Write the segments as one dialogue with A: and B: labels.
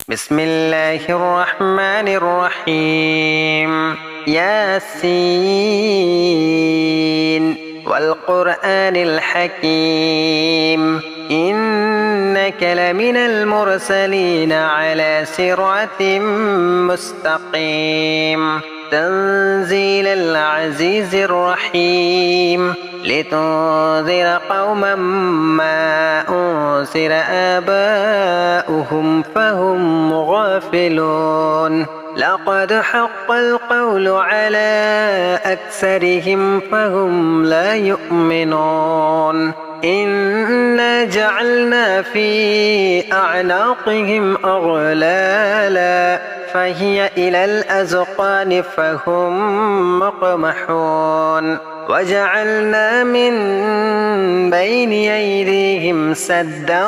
A: بسم الله الرحمن الرحيم ياسين والقرآن الحكيم إنك لمن المرسلين على صراط مستقيم تنزيل العزيز الرحيم لتنذر قوما ما أنذر آباؤهم فهم غافلون لقد حق القول على أكثرهم فهم لا يؤمنون إنا جعلنا في أعناقهم أغلالا فهي إلى الأذقان فهم مقمحون وجعلنا من بين أيديهم سدا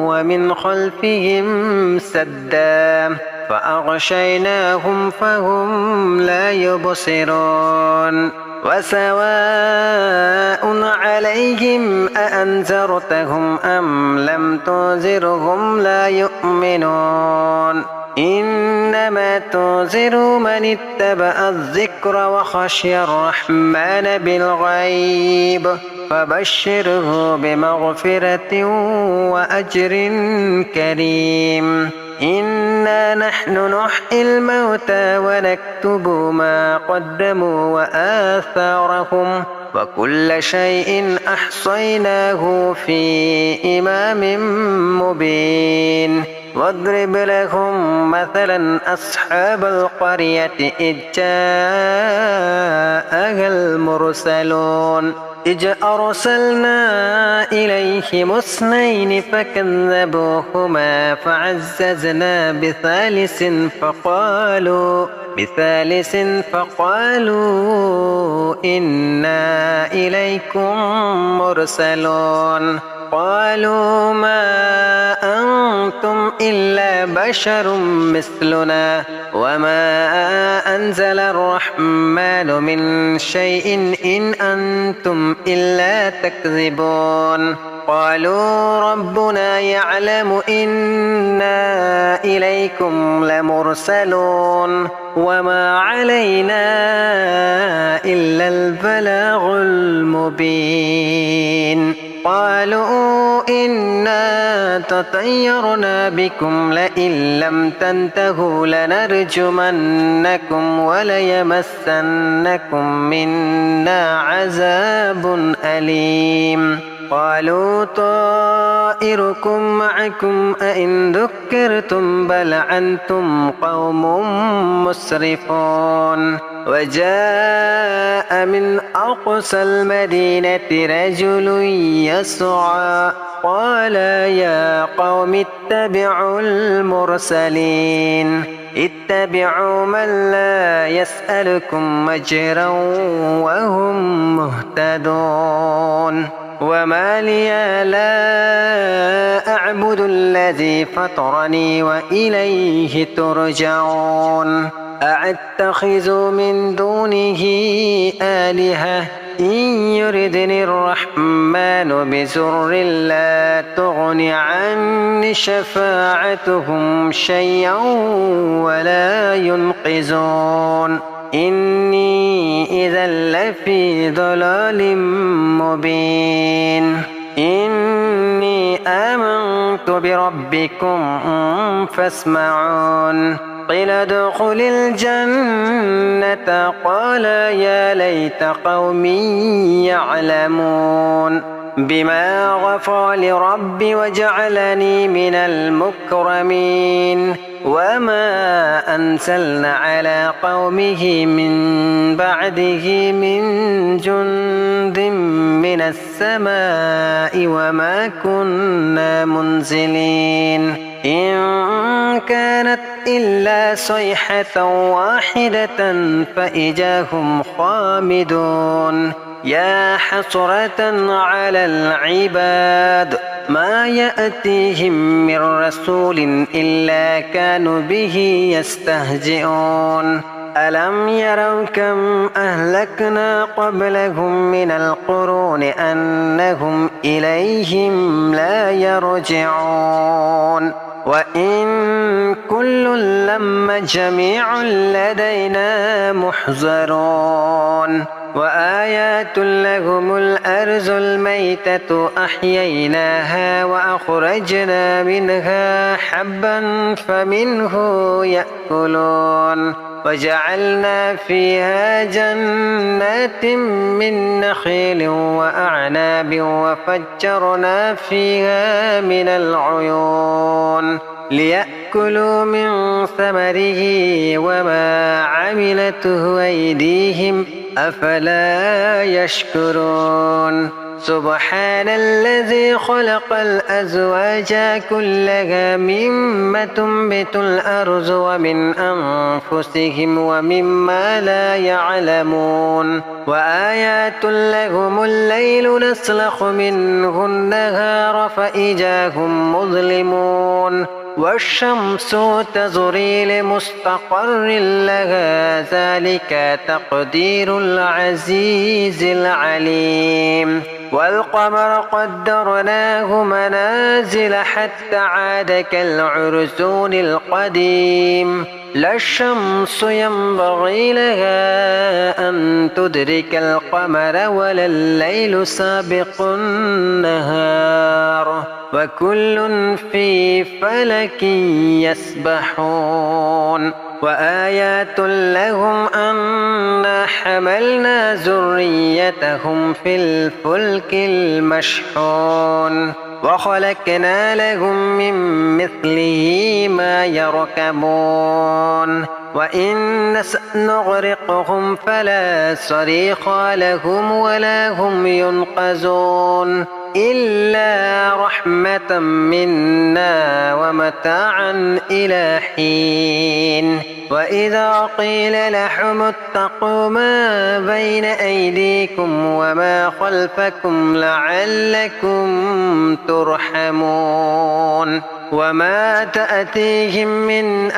A: ومن خلفهم سدا فأغشيناهم فهم لا يبصرون وسواء عليهم أأنذرتهم أم لم تنذرهم لا يؤمنون إنما تنذر من اتبع الذكر وخشي الرحمن بالغيب فبشره بمغفرة وأجر كريم إنا نحن نحيي الموتى ونكتب ما قدموا وآثارهم وكل شيء أحصيناه في إمام مبين واضرب لهم مثلا أصحاب القرية إذ جاءها المرسلون إذ أرسلنا إليهم اثنين فكذبوهما فعززنا بثالث فقالوا إنا إليكم مرسلون قالوا ما أنتم إلا بشر مثلنا وما أنزل الرحمن من شيء إن أنتم إلا تكذبون قالوا ربنا يعلم إنا إليكم لمرسلون وما علينا إلا البلاغ المبين قالوا إنا تطيرنا بكم لئن لم تنتهوا لنرجمنكم وليمسنكم منا عذاب أليم قالوا طائركم معكم أئن ذكرتم بل أنتم قوم مسرفون وجاء من أقصى المدينة رجل يسعى قال يا قوم اتبعوا المرسلين اتبعوا من لا يسألكم أجرا وهم مهتدون وما لي لا أعبد الذي فطرني وإليه ترجعون أأتخذ من دونه آلهة إن يردني الرحمن بضر لا تغن عني شفاعتهم شيئا ولا ينقذون إني إذا لفي ضلال مبين إني آمنت بربكم فاسمعون قيل ادخل الجنة قال يا ليت قومي يعلمون بما غفر لربي وجعلني من المكرمين وما أنزلنا على قومه من بعده من جند من السماء وما كنا منزلين إن كانت إلا صيحة واحدة فإذا هم خامدون يا حسرة على العباد ما يأتيهم من رسول إلا كانوا به يستهزئون ألم يروا كم أهلكنا قبلهم من القرون أنهم إليهم لا يرجعون وإن كل لما جميع لدينا محضرون وآيات لهم الأرض الميتة أحييناها وأخرجنا منها حبا فمنه يأكلون وجعلنا فيها جنات من نخيل وأعناب وفجرنا فيها من العيون ليأكلوا من ثمره وما عملته أيديهم أفلا يشكرون سبحان الذي خلق الأزواج كلها مما تنبت الأرض ومن أنفسهم ومما لا يعلمون وآيات لهم الليل نسلخ منه النهار فإذا هم مظلمون والشمس تجري لمستقر لها ذلك تقدير العزيز العليم والقمر قدرناه منازل حتى عاد كالعرجون القديم لا الشمس ينبغي لها أن تدرك القمر ولا الليل سابق النهار وكل في فلك يسبحون وآيات لهم أنا حملنا ذريتهم في الفلك المشحون وخلقنا لهم من مثله ما يركبون وإن نسأ نغرقهم فلا صريخ لهم ولا هم ينقذون إلا رحمة منا ومتاعا إلى حين وإذا قيل لهم اتقوا ما بين أيديكم وما خلفكم لعلكم ترحمون وما تأتيهم من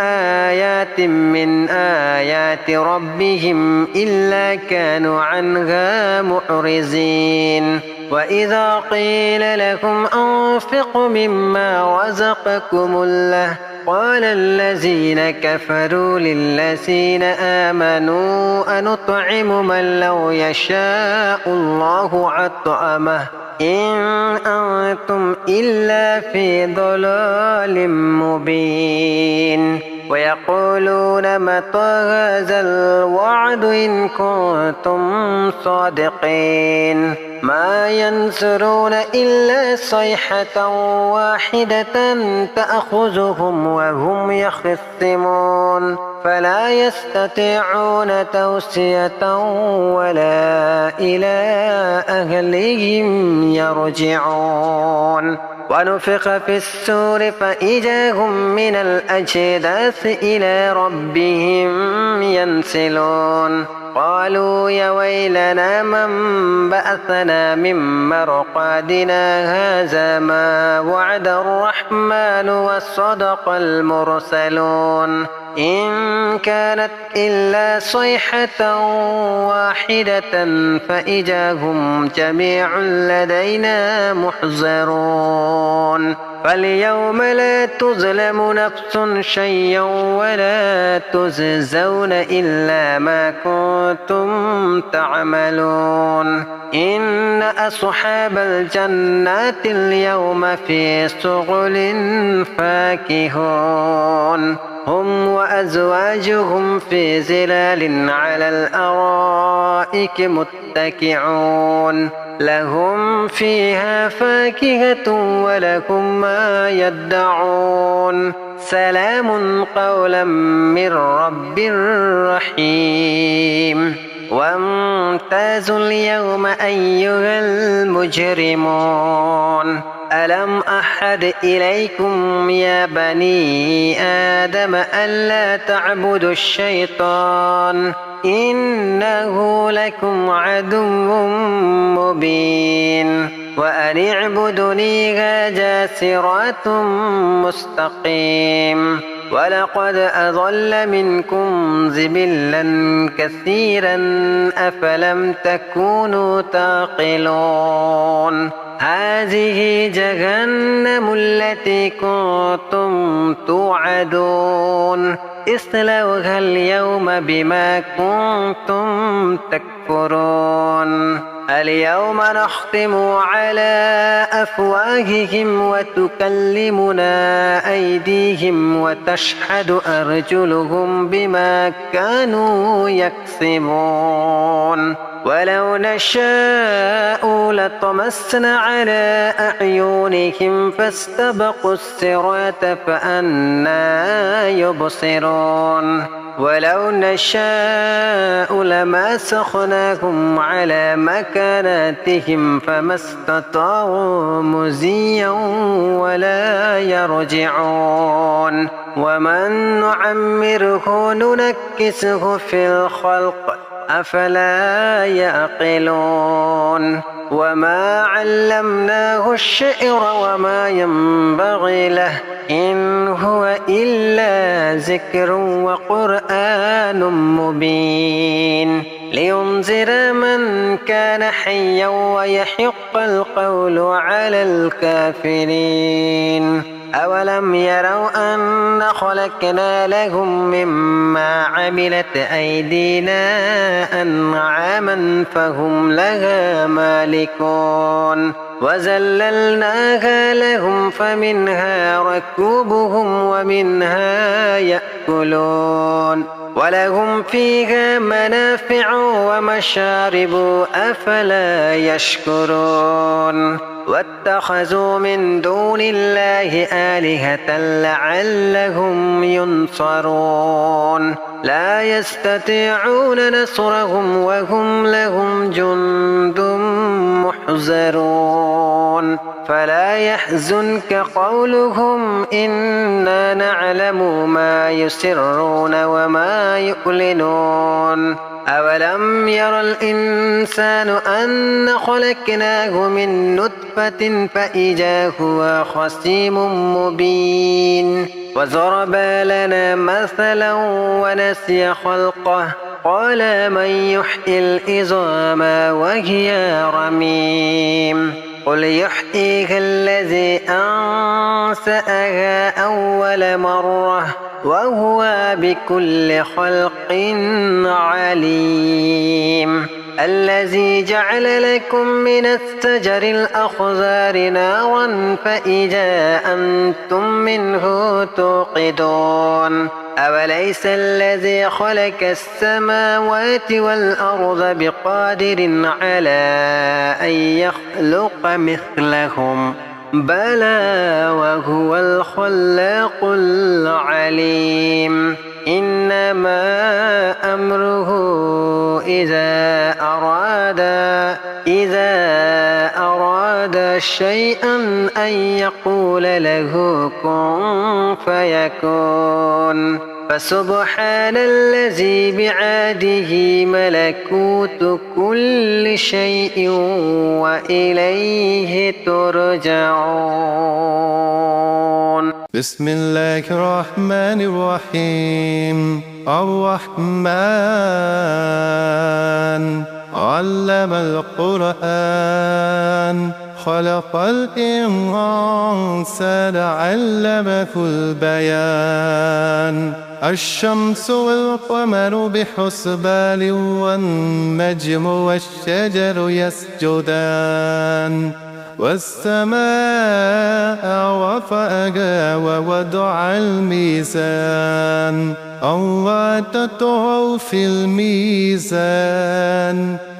A: آيات ربهم إلا كانوا عنها معرضين وإذا قيل لهم أنفقوا مما رزقكم الله قال الذين كفروا للذين آمنوا أنطعم من لو يشاء الله أطعمه إن أنتم إلا في ضلال مبين ويقولون متى هذا الوعد إن كنتم صادقين ما ينصرون إلا صيحة واحدة تأخذهم وهم يخصمون فلا يستطيعون توصية ولا إلى أهلهم يرجعون ونفخ في السور فإذا هم من الأجداث إلى ربهم ينسلون قالوا يا ويلنا من بعثنا من مرقادنا هذا ما وعد الرحمن وصدق المرسلون إن كانت إلا صيحة واحدة فإذا هم جميع لدينا محضرون فاليوم لا تظلم نفس شيئا ولا تجزون إلا ما كنتم تعملون إن أصحاب الجنات اليوم في شغل فاكهون هم وأزواجهم في ظلال على الأرائك متكئون لهم فيها فاكهة ولهم ما يدعون سلام قولا من رب رحيم وامتازوا اليوم أيها المجرمون ألم أحد إليكم يا بني آدم ألا تعبدوا الشيطان إنه لكم عدو مبين وأن اعبدوني هذا صراط مستقيم ولقد أضل منكم جبلا كثيرا أفلم تكونوا تعقلون هذه جهنم التي كنتم توعدون اصلوها اليوم بما كنتم تكفرون اليوم نختم على أفواههم وتكلمنا أيديهم وتشهد أرجلهم بما كانوا يكسبون ولو نشاء لطمسنا على أعينهم فاستبقوا الصراط فأنى يبصرون ولو نشاء لمسخناهم على مكاناتهم فما استطاعوا مزيا ولا يرجعون ومن نعمره ننكسه في الخلق أفلا يعقلون وما علمناه الشعر وما ينبغي له إن هو إلا ذكر وقرآن مبين لينذر من كان حيا ويحق القول على الكافرين أولم يروا أن خلقنا لهم مما عملت أيدينا أنعاما فهم لها مالكون وذللناها لهم فمنها ركوبهم ومنها يأكلون ولهم فيها منافع ومشارب أفلا يشكرون واتخذوا من دون الله آلهة لعلهم ينصرون لا يستطيعون نصرهم وهم لهم جند محضرون فلا يحزنك قولهم إنا نعلم ما يسرون وما يعلنون أولم ير الإنسان أن خلقناه من نطفة فإذا هو خصيم مبين وضرب لنا مثلا ونسي خلقه قال من يحيي العظام وهي رميم قل يحييها الذي أنشأها أول مرة وهو بكل خلق عليم الذي جعل لكم من الشجر الأخضر نارا فإذا أنتم منه توقدون أوليس الذي خلق السماوات والأرض بقادر على أن يخلق مثلهم بلى وهو الخلاق العليم إنما أمره إذا أراد شيئا أن يقول له كن فيكون فسبحان الذي بعاده ملكوت كل شيء وإليه ترجعون
B: بسم الله الرحمن الرحيم الرحمن علم القرآن خلق الإنسان علمه البيان الشمس والقمر بحسبان والنجم والشجر يسجدان والسماء رفعها ووضع الميزان ألا تطغوا في الميزان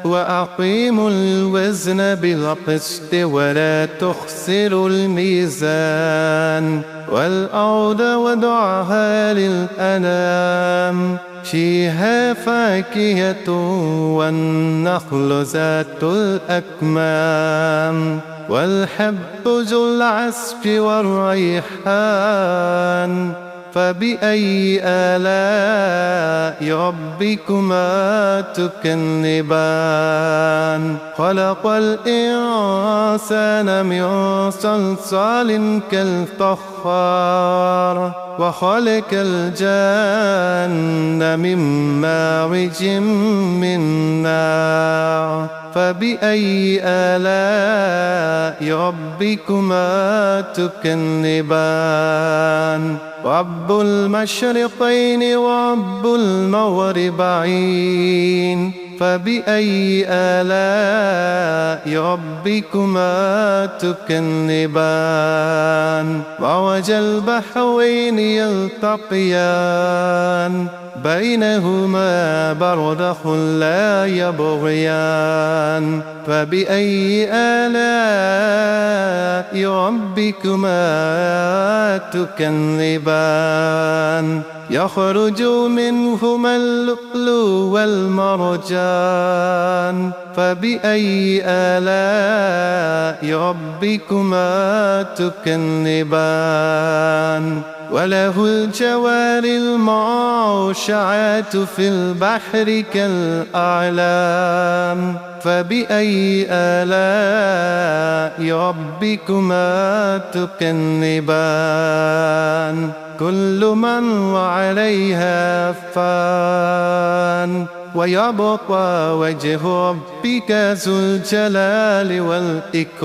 B: وأقيموا الوزن بالقسط ولا تخسروا الميزان والأرض وضعها للأنام فيها فاكهة والنخل ذات الأكمام والحب ذو العصف والريحان فبأي آلاء ربكما تكذبان خلق الإنسان من صلصال كالفخار وخلق الجن من مارج من نار فبأي آلاء ربكما تكذبان رب المشرقين ورب المغربين فبأي آلاء ربكما تكذبان مرج البحرين يلتقيان بينهما برزخ لا يبغيان فبأي آلاء ربكما تكذبان يخرج منهما اللؤلؤ والمرجان فبأي آلاء ربكما تكذبان وله الجوار المعشعات في البحر كالأعلام فبأي آلاء ربكما تكذبان كل من عليها فان ويبقى وجه ربك ذو الجلال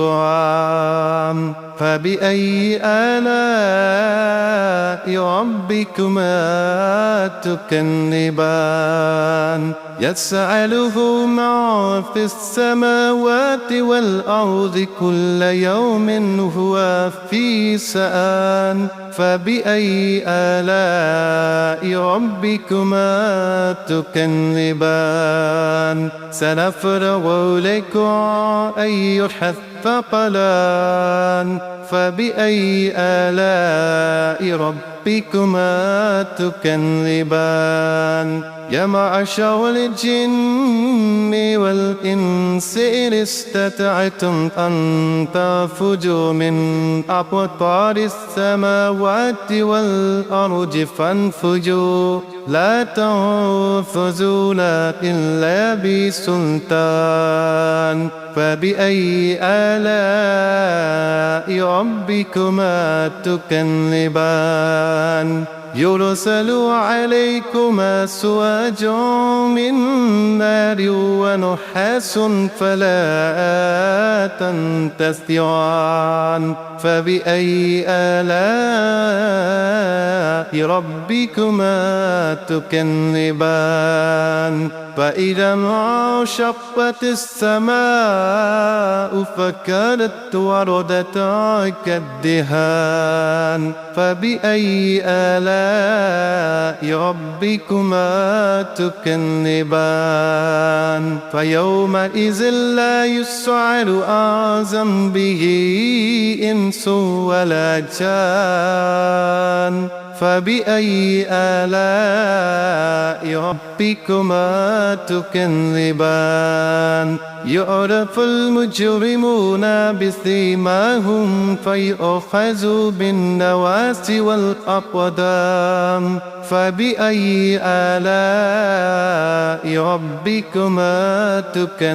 B: والإكرام فبأي آلاء ربكما تكذبان يسأله من في السماوات والأرض كل يوم هو في سآن فبأي آلاء ربكما تكذبان سنفرغ لكم أيها الثقلان فبأي آلاء ربكما تكذبان يا معشر الجن والإنس إن استطعتم أن تنفذوا من أقطار السماوات والأرض فانفذوا لا تنفذون إلا بسلطان فبأي آلاء ربكما تكذبان يرسل عليكما سواج من نار ونحاس فلا تنتصران فبأي آلاء ربكما تكذبان فإذا انشقت السماء فكانت وردة كالدهان فبأي آلاء ربكما تكذبان فيومئذ لا يسأل عن ذنبه إنس ولا جان فبأي آلاء ربكما تكذبان يعرف المجرمون بسيماهم فيؤخذوا بالنواصي والأقدام فبأي آلاء ربكما تكذبان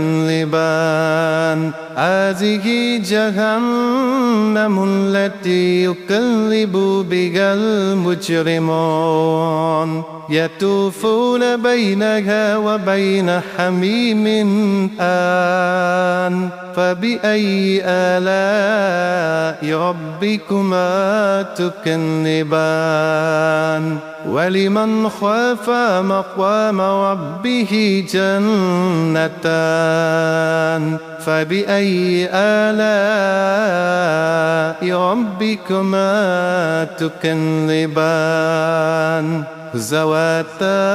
B: هذه جهنم التي يكذب بها المجرمون يطوفون بينها وبين حميم آن فبأي آلاء ربكما تكذبان ولمن خاف مقام ربه جنتان فبأي آلاء ربكما تكذبان ذواتا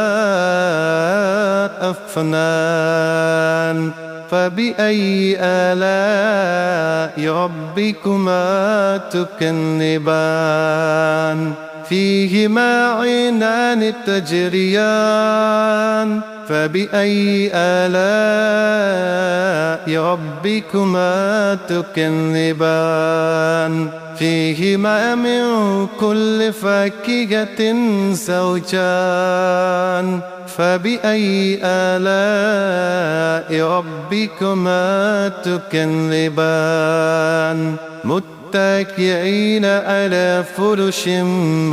B: أفنان فبأي آلاء ربكما تكذبان فيهما عينان تجريان فبأي آلاء ربكما تكذبان فيهما من كل فاكهة زوجان فبأي آلاء ربكما تكذبان متكئين على فرش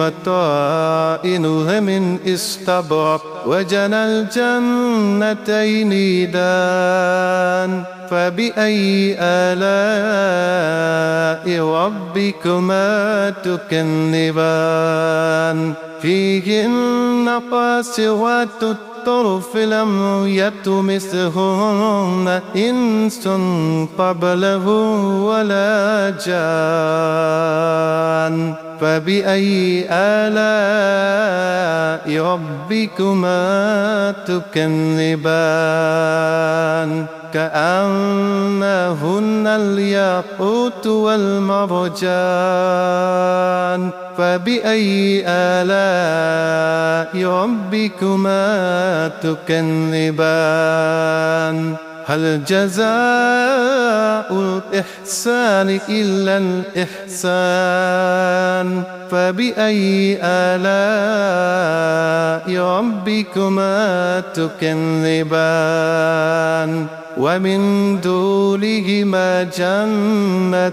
B: مطائنها من استبرق وجنى الجنتين دان فبأي آلاء ربكما تكذبان فيهن قاصرات الطرف لم يطمثهن إنس قبلهم ولا جان فبأي آلاء ربكما تكذبان كأنهن الياقوت والمرجان فبأي آلاء ربكما تكذبان هل جزاء الإحسان إلا الإحسان فبأي آلاء ربكما تكذبان ومن دونهما جنتان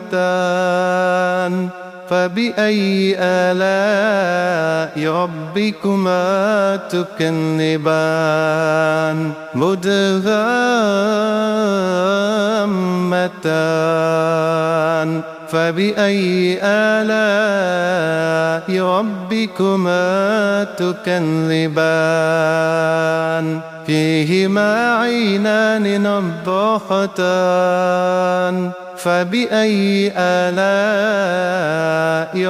B: فبأي آلاء ربكما تكذبان مدهامتان فبأي آلاء ربكما تكذبان فيهما عينان نضاختان فبأي آلاء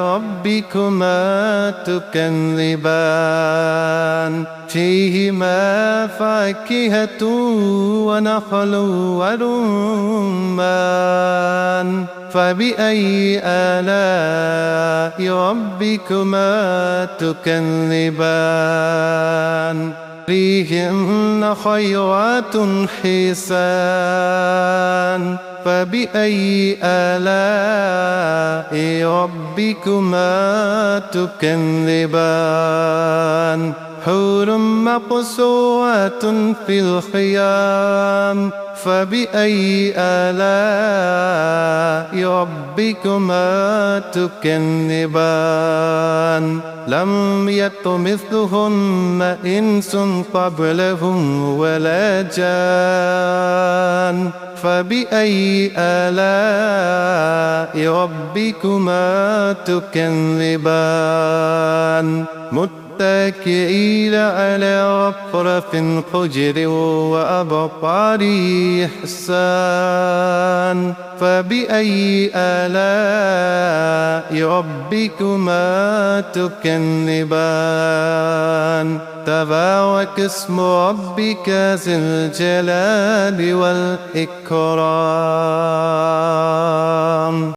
B: ربكما تكذبان فيهما فاكهة ونخل ورمان فبأي آلاء ربكما تكذبان فيهن خيرات حسان فبأي آلاء ربكما تكذبان حور مقصورات في الخيام فبأي آلاء ربكما تكذبان لم يطمثهن إنس قبلهم ولا جان فبأي آلاء ربكما تكذبان متكئين على رفرف خضر وأبقار إحسان فبأي آلاء ربكما تكذبان تبارك اسم ربك ذي الجلال والإكرام.